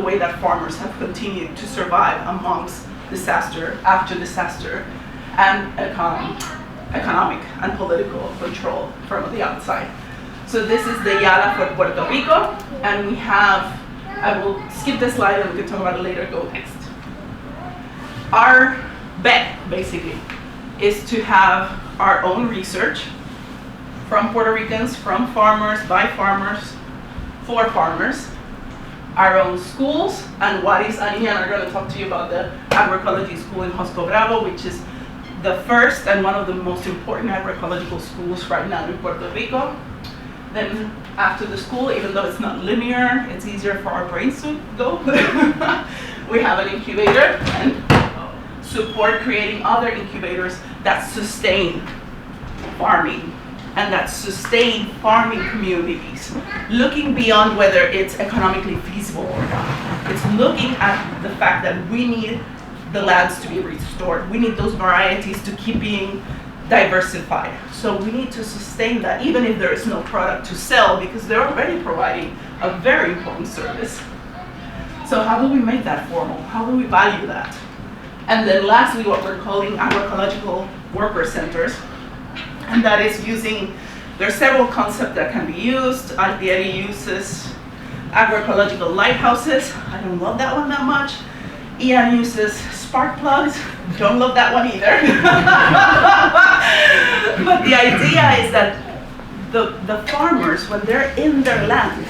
way that farmers have continued to survive amongst disaster after disaster and economic and political control from the outside. So this is the Yala for Puerto Rico, and we have, I will skip this slide and we can talk about it later, go next. Our bet, basically, is to have our own research from Puerto Ricans, from farmers, by farmers, for farmers, our own schools, and Warys and Ian are going to talk to you about the Agroecology school in Josco, which is the first and one of the most important agroecological schools right now in Puerto Rico. Then after the school, even though it's not linear, it's easier for our brains to go. We have an incubator and support creating other incubators that sustain farming and that sustain farming communities, looking beyond whether it's economically feasible or not. It's looking at the fact that we need the lands to be restored. We need those varieties to keep being diversified. So we need to sustain that even if there is no product to sell, because they're already providing a very important service. So how do we make that formal? How do we value that? And then lastly, what we're calling agroecological worker centers. And that is using, there are several concepts that can be used. Altieri uses agroecological lighthouses. I don't love that one that much. Ian uses spark plugs. Don't love that one either. But the idea is that the farmers, when they're in their land,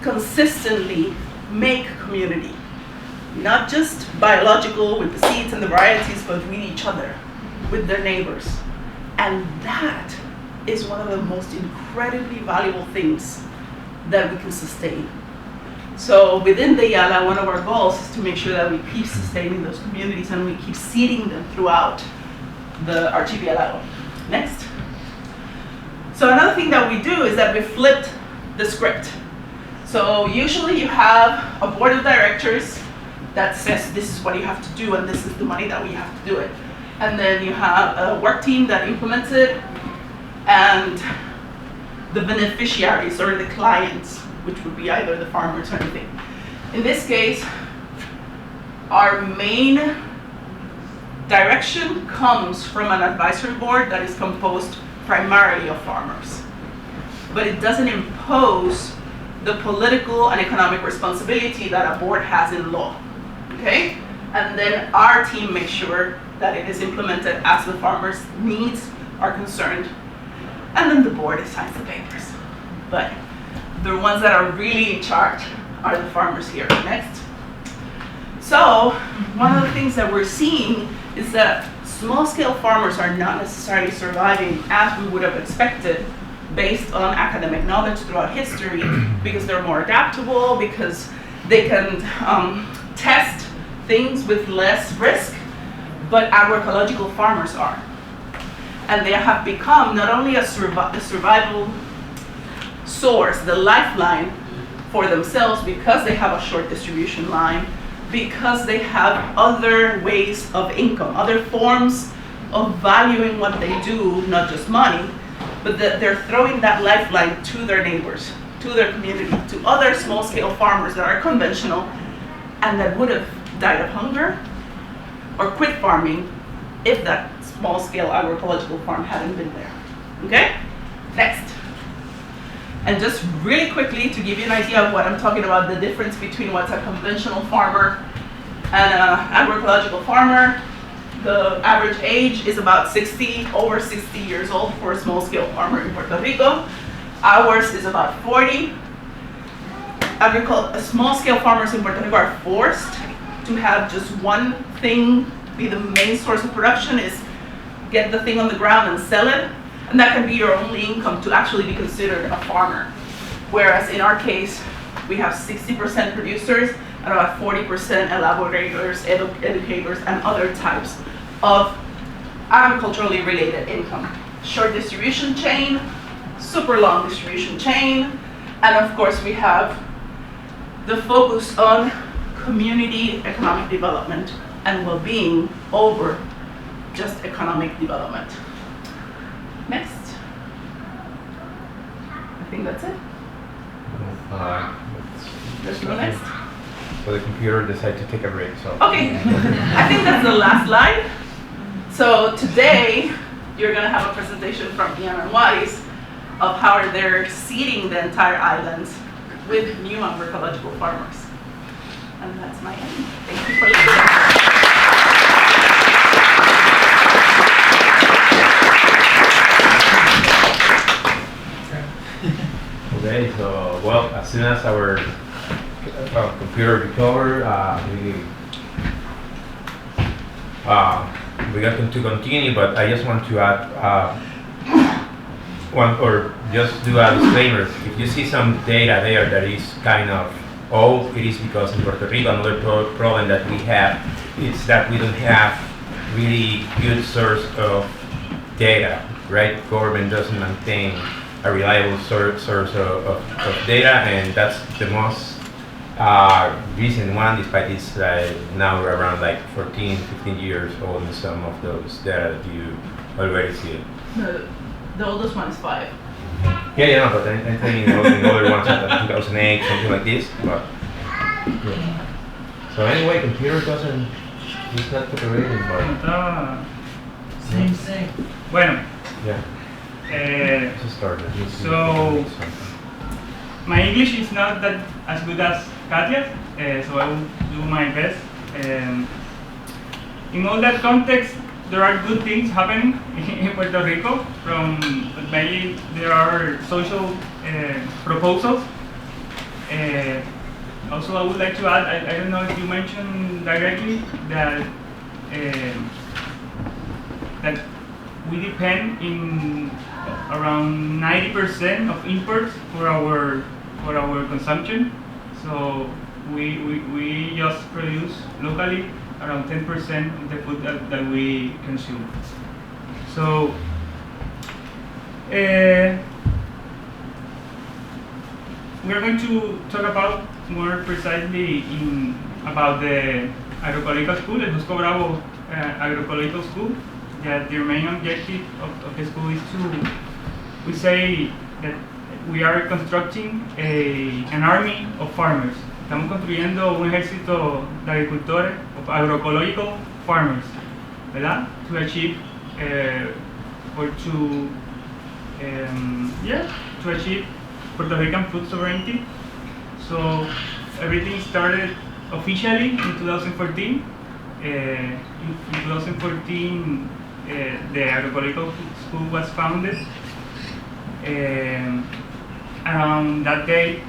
consistently make community. Not just biological with the seeds and the varieties, but with each other, with their neighbors. And that is one of the most incredibly valuable things that we can sustain. So within the Yala, one of our goals is to make sure that we keep sustaining those communities and we keep seeding them throughout the archipelago. Next. So another thing that we do is that we flipped the script. So usually you have a board of directors that says this is what you have to do and this is the money that we have to do it. And then you have a work team that implements it, and the beneficiaries or the clients, which would be either the farmers or anything. In this case, our main direction comes from an advisory board that is composed primarily of farmers. But it doesn't impose the political and economic responsibility that a board has in law, okay? And then our team makes sure that it is implemented as the farmers' needs are concerned. And then the board signs the papers. But the ones that are really in charge are the farmers here. Next. So one of the things that we're seeing is that small-scale farmers are not necessarily surviving as we would have expected based on academic knowledge throughout history, because they're more adaptable, because they can test things with less risk, but agroecological farmers are. And they have become not only a survival source, the lifeline for themselves, because they have a short distribution line, because they have other ways of income, other forms of valuing what they do, not just money, but that they're throwing that lifeline to their neighbors, to their community, to other small-scale farmers that are conventional and that would have died of hunger or quit farming if that small-scale agroecological farm hadn't been there. Okay? Next. And just really quickly to give you an idea of what I'm talking about, the difference between what's a conventional farmer and an agroecological farmer. The average age is about over 60 years old for a small-scale farmer in Puerto Rico. Ours is about 40. Small-scale farmers in Puerto Rico are forced to have just one thing be the main source of production, is get the thing on the ground and sell it. And that can be your only income to actually be considered a farmer. Whereas in our case, we have 60% producers and about 40% elaborators, educators, and other types of agriculturally related income. Short distribution chain, super long distribution chain, and of course we have the focus on community economic development and well-being over just economic development. Next. I think that's it. There's no next. so the computer decided to take a break. So Okay, I think that's the last slide. So today, you're gonna have a presentation from Pagán and Warys of how they're seeding the entire island with new agroecological farmers. And that's my end. Thank you for listening. okay, so well, as soon as our computer recovered, we got to continue, but I just want to add one, or just do a disclaimer. If you see some data there that is kind of old, it is because in Puerto Rico another problem that we have is that we don't have really good source of data, right? Government doesn't maintain a reliable source of data, and that's the most recent one, despite it's now around like 14, 15 years old in some of those data that you already see. The oldest one is 5. Yeah, but I'm thinking in other ones like 2008, something like this. But yeah. So anyway, computer doesn't, it's not cooperating, but Same thing. Bueno, yeah. Just started. So my English is not that as good as Katia's, so I will do my best. In all that context, there are good things happening in Puerto Rico. But mainly there are social proposals. Also, I would like to add, I don't know if you mentioned directly that that we depend in around 90% of imports for our consumption. So we just produce locally around 10% of the food that we consume. So we're going to talk about more precisely about the Agroecological school, the Josco Agroecological school. That the main objective of the school is to, we say that we are constructing an army of farmers. Estamos construyendo un ejército de agricultores, of agroecological farmers, ¿verdad? To achieve or to achieve Puerto Rican food sovereignty. So everything started officially in 2014. In 2014, the Agroecological school was founded. Around that day,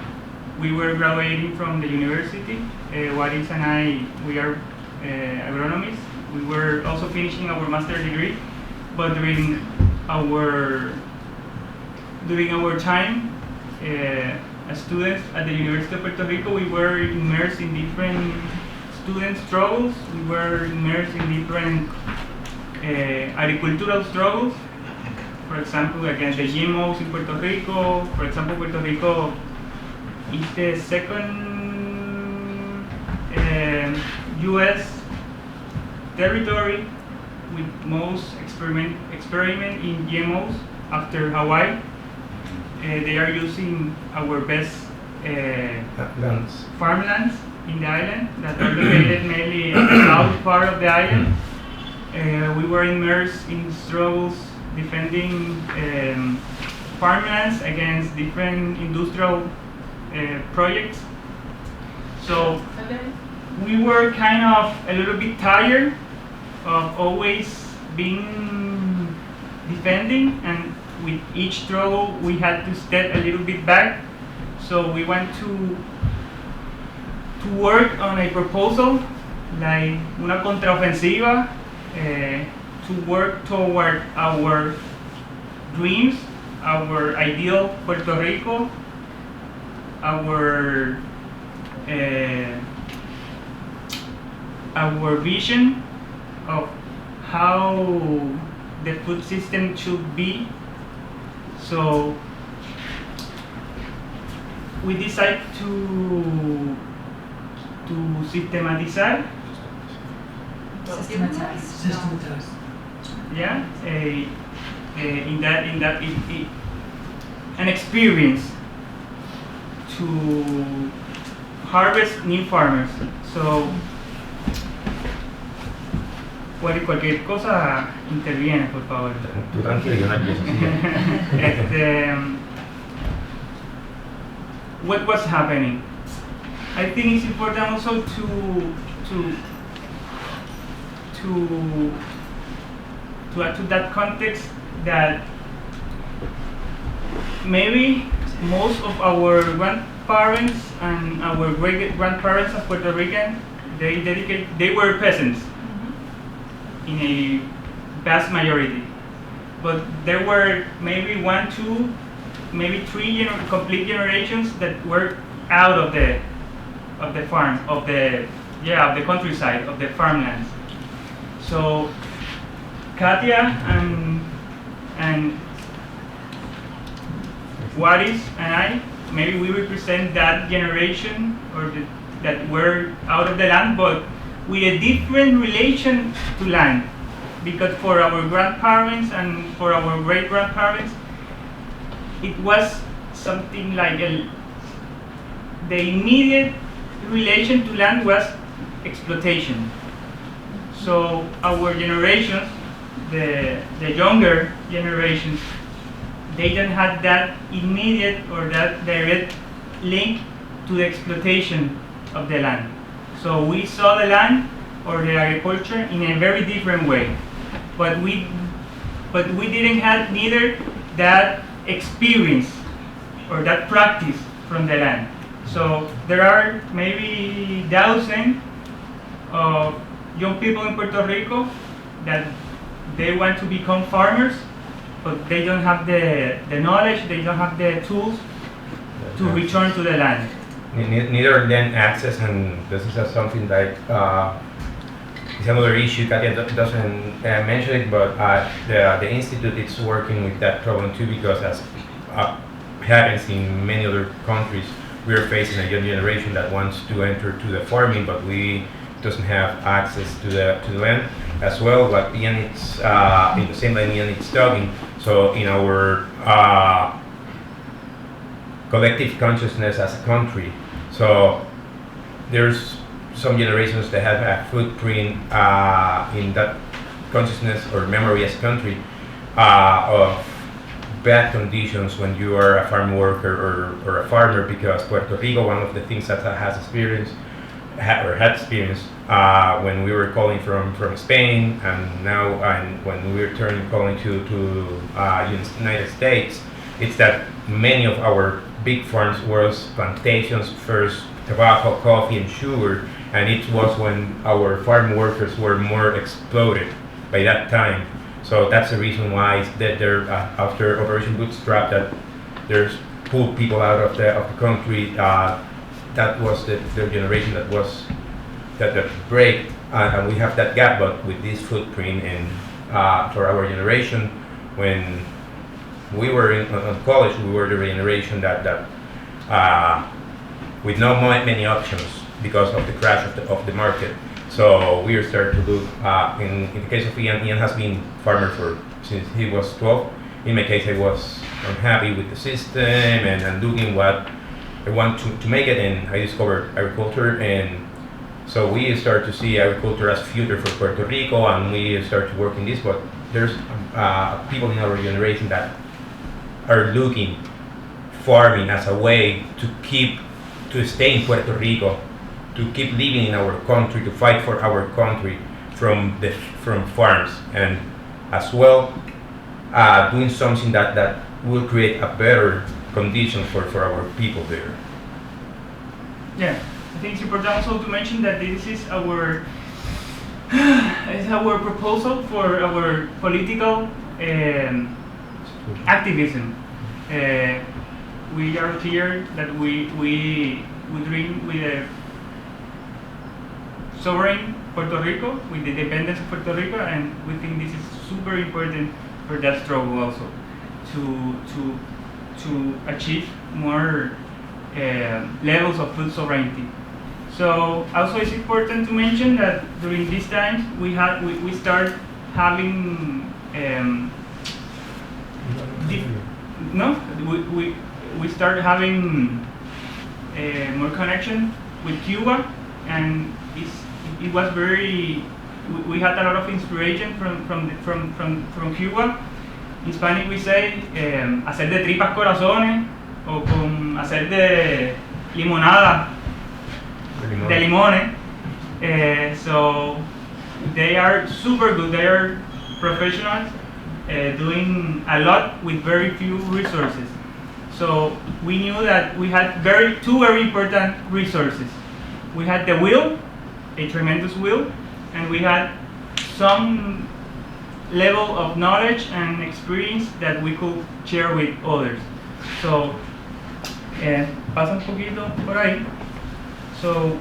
we were graduating from the university. Warys and I, we are agronomists. We were also finishing our master's degree, but during our time as students at the University of Puerto Rico, we were immersed in different student struggles. We were immersed in different agricultural struggles. For example, against the GMOs in Puerto Rico. For example, Puerto Rico is the second U.S. territory with most experiment in GMOs after Hawaii. They are using our best farmlands in the island that are located mainly in the south part of the island. We were immersed in struggles defending farmlands against different industrial projects. So we were kind of a little bit tired of always being defending, and with each struggle we had to step a little bit back. So we went to work on a proposal, like una contraofensiva, to work toward our dreams, our ideal Puerto Rico, our vision of how the food system should be. So we decided to systematizar. Systematize. Yeah, an experience to harvest new farmers. So, cualquier cosa interviene, por favor. Tú tranquilo, yo no empiezo así. What was happening? I think it's important also to add to that context that maybe most of our grandparents and our great grandparents of Puerto Rican, they were peasants in a vast majority, but there were maybe 1, 2, maybe 3 complete generations that were out of the farm, of the countryside, of the farmlands. So Katia and Warys and I, maybe we represent that generation that were out of the land, but with a different relation to land, because for our grandparents and for our great grandparents, it was something like the immediate relation to land was exploitation. So our generations, the younger generations, they don't have that immediate or that direct link to the exploitation of the land. So we saw the land or the agriculture in a very different way, but we didn't have neither that experience or that practice from the land. So there are maybe thousands of young people in Puerto Rico that they want to become farmers, but they don't have the knowledge, they don't have the tools to return to the land. Neither then access, and this is something like it's another issue. Katia doesn't mention it, but the Institute is working with that problem too, because as happens in many other countries, we are facing a young generation that wants to enter to the farming, but we doesn't have access to the land as well. But Ian, it's in the same line Ian is talking. So in our collective consciousness as a country, so there's some generations that have a footprint in that consciousness or memory as a country of bad conditions when you are a farm worker or a farmer, because Puerto Rico, one of the things that has experienced had experienced when we were calling from Spain, and now when we return calling to United States, it's that many of our big farms was plantations first, tobacco, coffee, and sugar, and it was when our farm workers were more exploited by that time. So that's the reason why that there after Operation Bootstrap that there's pulled people out of the country. That was the generation that was that break, and we have that gap. But with this footprint and for our generation, when we were in college, we were the generation that with no many options because of the crash of the market. So we started to look. In the case of Ian, Ian has been farmer since he was 12. In my case, I was unhappy with the system and looking what I want to make it, and I discovered agriculture, and so we start to see agriculture as future for Puerto Rico, and we start to work in this. But there's people in our generation that are looking farming as a way to stay in Puerto Rico, to keep living in our country, to fight for our country from farms, and as well doing something that will create a better conditions for our people there. Yeah, I think it's important also to mention that this is our proposal for our political activism. We are clear that we dream with a sovereign Puerto Rico, with the independence of Puerto Rico, and we think this is super important for that struggle also to achieve more levels of food sovereignty. So also it's important to mention that during these times we start having we start having more connection with Cuba, and it was very. We had a lot of inspiration from Cuba. In Spanish we say hacer de tripas corazones, o con hacer de limonada de limones. So they are super good. They are professionals doing a lot with very few resources. So we knew that we had two very important resources. We had the will, a tremendous will, and we had some level of knowledge and experience that we could share with others. So, pasa un poquito por ahí. So,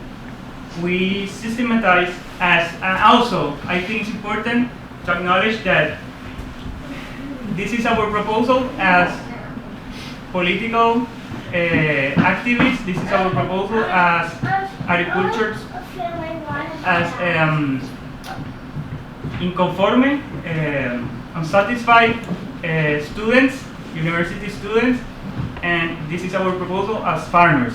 we systematize and also I think it's important to acknowledge that this is our proposal as political activists. This is our proposal as agriculture, as inconforme, unsatisfied students, university students, and this is our proposal as farmers.